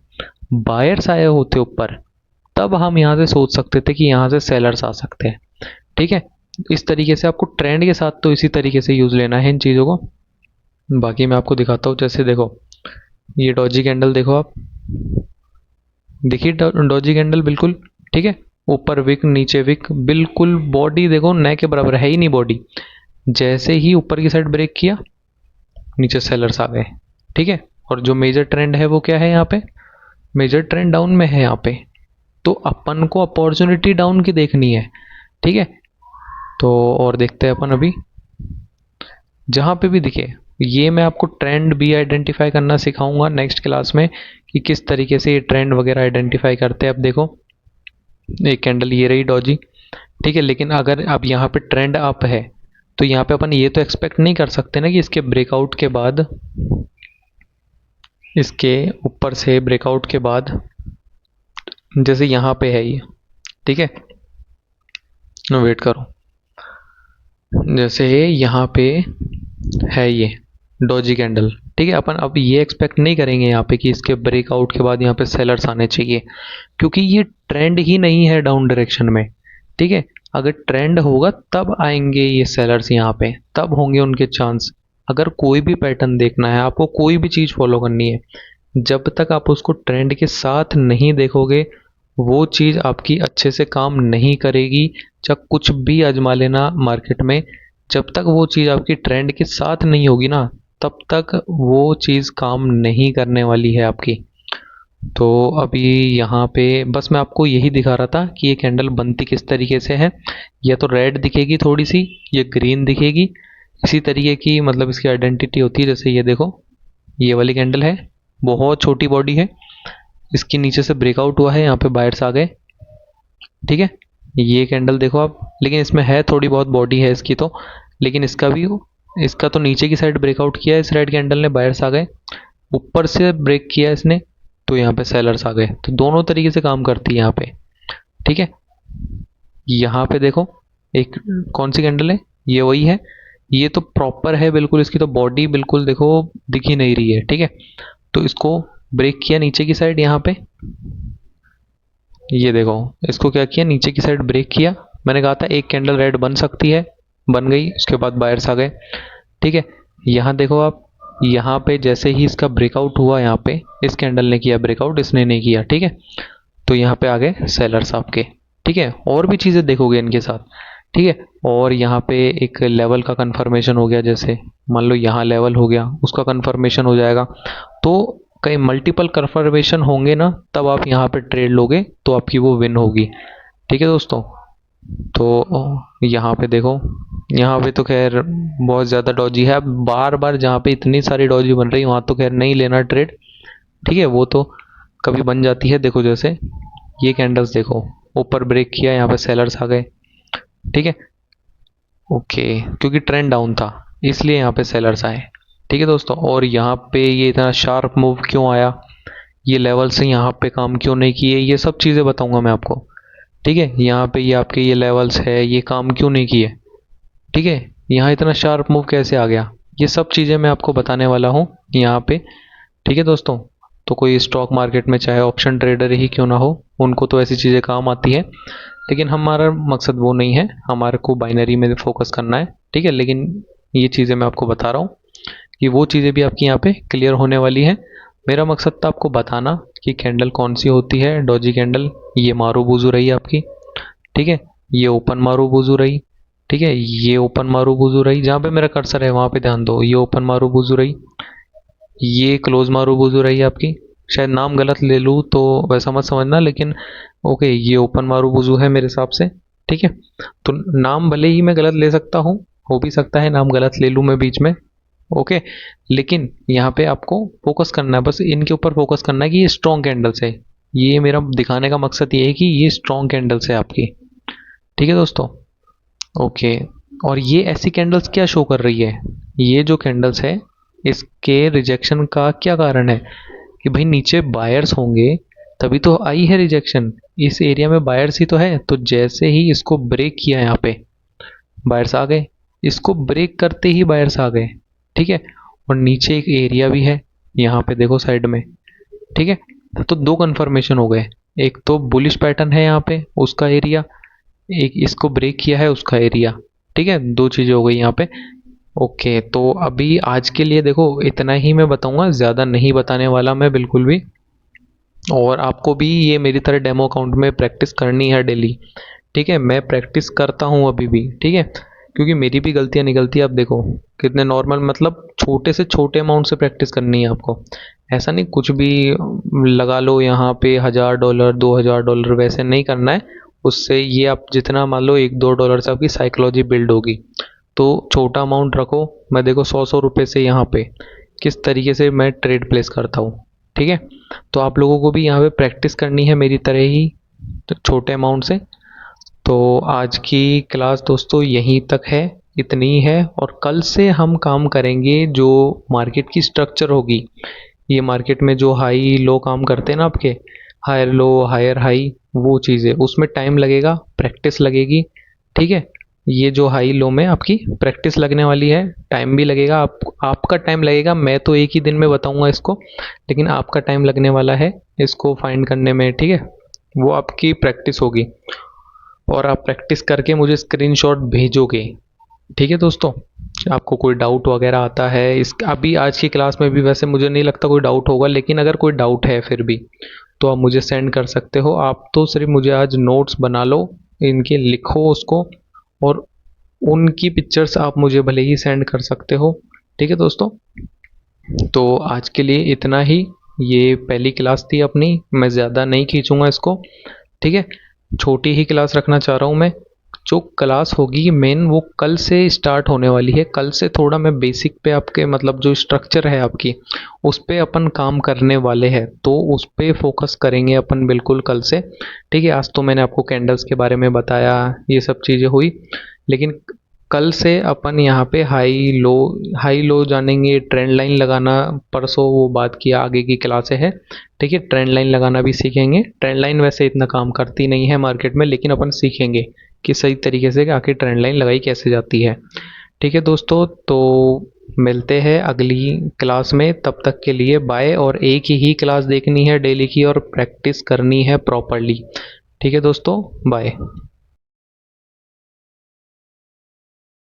बायर्स आए होते ऊपर, तब हम यहाँ से सोच सकते थे कि यहाँ से सेलर्स आ सकते हैं। ठीक है, इस तरीके से आपको ट्रेंड के साथ तो इसी तरीके से यूज़ लेना है इन चीज़ों को। बाकी मैं आपको दिखाता हूँ, जैसे देखो ये डॉजी कैंडल देखो आप, देखिए डॉजी कैंडल बिल्कुल। ठीक है, ऊपर विक नीचे विक, बिल्कुल बॉडी देखो नए के बराबर है ही नहीं बॉडी। जैसे ही ऊपर की साइड ब्रेक किया, नीचे सेलर्स आ गए। ठीक है, और जो मेजर ट्रेंड है वो क्या है यहाँ पे, मेजर ट्रेंड डाउन में है यहाँ पे, तो अपन को अपॉर्चुनिटी डाउन की देखनी है। ठीक है, तो और देखते हैं अपन अभी, जहाँ पे भी दिखे, ये मैं आपको ट्रेंड भी आइडेंटिफाई करना सिखाऊंगा नेक्स्ट क्लास में कि किस तरीके से ये ट्रेंड वगैरह आइडेंटिफाई करते हैं। अब देखो एक कैंडल ये रही डॉजी। ठीक है, लेकिन अगर अब यहाँ पे ट्रेंड अप है तो यहाँ पे अपन ये तो एक्सपेक्ट नहीं कर सकते ना कि इसके ब्रेकआउट के बाद, इसके ऊपर से ब्रेकआउट के बाद जैसे यहाँ पे है ये। ठीक है, वेट करो, जैसे यहाँ पे है ये डॉजी कैंडल। ठीक है, अपन अब ये एक्सपेक्ट नहीं करेंगे यहाँ पे कि इसके ब्रेकआउट के बाद यहाँ पे सेलर्स आने चाहिए, क्योंकि ये ट्रेंड ही नहीं है डाउन डायरेक्शन में। ठीक है, अगर ट्रेंड होगा तब आएंगे ये सेलर्स यहाँ पे, तब होंगे उनके चांस। अगर कोई भी पैटर्न देखना है आपको, कोई भी चीज़ फॉलो करनी है, जब तक आप उसको ट्रेंड के साथ नहीं देखोगे वो चीज़ आपकी अच्छे से काम नहीं करेगी। जब कुछ भी आजमा लेना मार्केट में, जब तक वो चीज़ आपकी ट्रेंड के साथ नहीं होगी ना, तब तक वो चीज़ काम नहीं करने वाली है आपकी। तो अभी यहाँ पे बस मैं आपको यही दिखा रहा था कि ये कैंडल बनती किस तरीके से है। या तो रेड दिखेगी थोड़ी सी, ये ग्रीन दिखेगी, इसी तरीके की मतलब इसकी आइडेंटिटी होती है। जैसे ये देखो, ये वाली कैंडल है, बहुत छोटी बॉडी है, इसके नीचे से ब्रेकआउट हुआ है, यहाँ पे बायर्स आ गए। ठीक है, ये कैंडल देखो आप, लेकिन इसमें है थोड़ी बहुत बॉडी है इसकी तो, लेकिन इसका भी, इसका तो नीचे की साइड ब्रेकआउट किया है इस रेड कैंडल ने, बायर्स आ गए। ऊपर से ब्रेक किया इसने तो यहाँ पे सेलर्स आ गए। तो दोनों तरीके से काम करती है यहाँ पे। ठीक है, यहाँ पे देखो एक कौन सी कैंडल है, ये वही है, ये तो प्रॉपर है बिल्कुल, इसकी तो बॉडी बिल्कुल देखो दिख ही नहीं रही है। ठीक है, तो इसको ब्रेक किया नीचे की साइड यहाँ पे, ये देखो इसको क्या किया, नीचे की साइड ब्रेक किया। मैंने कहा था एक कैंडल रेड बन सकती है, बन गई, उसके बाद बायर्स आ गए। ठीक है, यहाँ देखो आप, यहाँ पे जैसे ही इसका ब्रेकआउट हुआ, यहाँ पे इस कैंडल ने किया ब्रेकआउट, इसने नहीं किया। ठीक है, तो यहाँ पे आ गए सेलर्स आपके। ठीक है, और भी चीज़ें देखोगे इनके साथ। ठीक है, और यहाँ पे एक लेवल का कंफर्मेशन हो गया, जैसे मान लो यहाँ लेवल हो गया, उसका कंफर्मेशन हो जाएगा। तो कई मल्टीपल कंफर्मेशन होंगे ना, तब आप यहाँ पे ट्रेड लोगे तो आपकी वो विन होगी। ठीक है दोस्तों, तो यहाँ पे देखो, यहाँ पे तो खैर बहुत ज़्यादा डॉजी है। बार बार जहाँ पे इतनी सारी डॉजी बन रही, वहाँ तो खैर नहीं लेना ट्रेड। ठीक है, वो तो कभी बन जाती है। देखो जैसे ये कैंडल्स देखो, ऊपर ब्रेक किया, यहाँ पे सेलर्स आ गए। ठीक है, ओके, क्योंकि ट्रेंड डाउन था इसलिए यहाँ पे सेलर्स आए। ठीक है दोस्तों, और यहाँ पे ये इतना शार्प मूव क्यों आया, ये लेवल से यहाँ पे काम क्यों नहीं किए, ये सब चीज़ें बताऊंगा मैं आपको। ठीक है, यहाँ पे ये आपके ये लेवल्स है, ये काम क्यों नहीं किए। ठीक है, यहाँ इतना शार्प मूव कैसे आ गया, ये सब चीज़ें मैं आपको बताने वाला हूँ यहाँ पे। ठीक है दोस्तों, तो कोई स्टॉक मार्केट में चाहे ऑप्शन ट्रेडर ही क्यों ना हो, उनको तो ऐसी चीज़ें काम आती है, लेकिन हमारा मकसद वो नहीं है, हमारे को बाइनरी में फोकस करना है। ठीक है, लेकिन ये चीज़ें मैं आपको बता रहा हूँ कि वो चीज़ें भी आपकी यहाँ पे क्लियर होने वाली है। मेरा मकसद था आपको बताना कि कैंडल कौन सी होती है डॉजी कैंडल। ये मारूबुजू रही आपकी। ठीक है, ये ओपन मारूबुजू रही। ठीक है, ये ओपन मारूबुजू रही, जहाँ पे मेरा कर्सर है वहाँ पे ध्यान दो, ये ओपन मारूबुजू रही। ये क्लोज मारूबुजू रही आपकी, शायद नाम गलत ले लूँ तो वैसा मत समझना, लेकिन ओके, ये ओपन मारूबुजू है मेरे हिसाब से। ठीक है, तो नाम भले ही मैं गलत ले सकता हूँ, हो भी सकता है नाम गलत ले लूँ मैं बीच में। ओके, लेकिन यहाँ पे आपको फोकस करना है, बस इनके ऊपर फोकस करना है कि ये स्ट्रॉन्ग कैंडल्स है। ये मेरा दिखाने का मकसद ये है कि ये स्ट्रॉन्ग कैंडल्स है आपकी। ठीक है दोस्तों, ओके, और ये ऐसी कैंडल्स क्या शो कर रही है, ये जो कैंडल्स है इसके रिजेक्शन का क्या कारण है कि भाई नीचे बायर्स होंगे तभी तो आई है रिजेक्शन, इस एरिया में बायर्स ही तो है। तो जैसे ही इसको ब्रेक किया यहाँ पे बायर्स आ गए, इसको ब्रेक करते ही बायर्स आ गए। ठीक है, और नीचे एक एरिया भी है यहाँ पे देखो साइड में। ठीक है, तो दो कन्फर्मेशन हो गए, एक तो बुलिश पैटर्न है यहाँ पे उसका एरिया, एक इसको ब्रेक किया है उसका एरिया। ठीक है, दो चीज़ें हो गई यहाँ पे। ओके, तो अभी आज के लिए देखो इतना ही मैं बताऊंगा, ज़्यादा नहीं बताने वाला मैं बिल्कुल भी। और आपको भी ये मेरी तरह डेमो अकाउंट में प्रैक्टिस करनी है डेली। ठीक है, मैं प्रैक्टिस करता हूँ अभी भी। ठीक है, क्योंकि मेरी भी गलतियाँ निकलती है। आप देखो कितने नॉर्मल, मतलब छोटे से छोटे अमाउंट से प्रैक्टिस करनी है आपको। ऐसा नहीं कुछ भी लगा लो यहाँ पे $1000 $2000, वैसे नहीं करना है। उससे ये आप जितना मान लो $1-2 से आपकी साइकोलॉजी बिल्ड होगी। तो छोटा अमाउंट रखो। मैं देखो 100 रुपये से यहाँ पे किस तरीके से मैं ट्रेड प्लेस करता हूँ। ठीक है, तो आप लोगों को भी यहाँ पे प्रैक्टिस करनी है मेरी तरह ही, तो छोटे अमाउंट से। तो आज की क्लास दोस्तों यहीं तक है, इतनी ही है। और कल से हम काम करेंगे जो मार्केट की स्ट्रक्चर होगी। ये मार्केट में जो हाई लो काम करते हैं ना आपके, हायर लो हायर हाई, वो चीज़ें उसमें टाइम लगेगा, प्रैक्टिस लगेगी। ठीक है, ये जो हाई लो में आपकी प्रैक्टिस लगने वाली है, टाइम भी लगेगा, आपका टाइम लगेगा। मैं तो एक ही दिन में बताऊंगा इसको, लेकिन आपका टाइम लगने वाला है इसको फाइंड करने में। ठीक है, वो आपकी प्रैक्टिस होगी और आप प्रैक्टिस करके मुझे स्क्रीनशॉट भेजोगे। ठीक है दोस्तों, आपको कोई डाउट वगैरह आता है इस अभी आज की क्लास में भी, वैसे मुझे नहीं लगता कोई डाउट होगा, लेकिन अगर कोई डाउट है फिर भी तो आप मुझे सेंड कर सकते हो। आप तो सिर्फ मुझे आज नोट्स बना लो, इनके लिखो उसको, और उनकी पिक्चर्स आप मुझे भले ही सेंड कर सकते हो। ठीक है दोस्तों, तो आज के लिए इतना ही। ये पहली क्लास थी अपनी, मैं ज़्यादा नहीं खींचूंगा इसको। ठीक है, छोटी ही क्लास रखना चाह रहा हूँ मैं। जो क्लास होगी मेन वो कल से स्टार्ट होने वाली है। कल से थोड़ा मैं बेसिक पे आपके मतलब जो स्ट्रक्चर है आपकी, उस पे अपन काम करने वाले हैं, तो उस पे फोकस करेंगे अपन बिल्कुल कल से। ठीक है, आज तो मैंने आपको कैंडल्स के बारे में बताया, ये सब चीज़ें हुई, लेकिन कल से अपन यहाँ पे हाई लो जानेंगे, ट्रेंड लाइन लगाना परसों वो बात की आगे की क्लासें है। ठीक है, ट्रेंड लाइन लगाना भी सीखेंगे। ट्रेंड लाइन वैसे इतना काम करती नहीं है मार्केट में, लेकिन अपन सीखेंगे कि सही तरीके से आखिर ट्रेंड लाइन लगाई कैसे जाती है। ठीक है दोस्तों, तो मिलते हैं अगली क्लास में, तब तक के लिए बाय। और एक ही क्लास देखनी है डेली की और प्रैक्टिस करनी है प्रॉपरली। ठीक है दोस्तों, बाय।